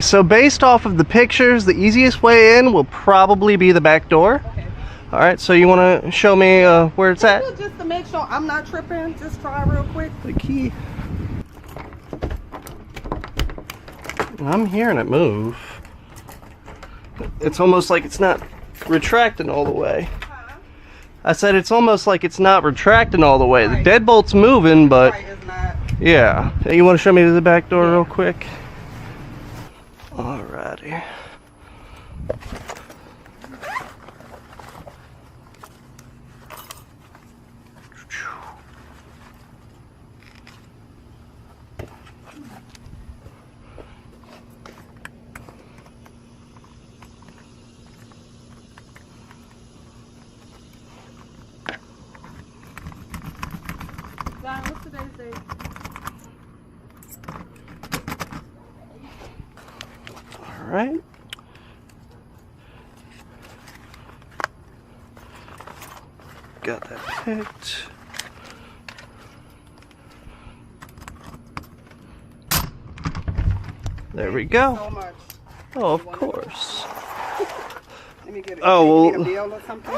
So based off of the pictures, the easiest way in will probably be the back door. Okay. All right, so you want to show me where it's at? Just to make sure I'm not tripping, just try real quick. The key. I'm hearing it move. It's almost like it's not retracting all the way. I said it's almost like it's not retracting all the way. The deadbolt's moving, but Right, it's not. yeah. You want to show me the back door real quick? Alrighty. John, what's today's date? All right. Got that picked. There we go. So much. Oh, of course. Let me get it. Oh, well. A deal or something?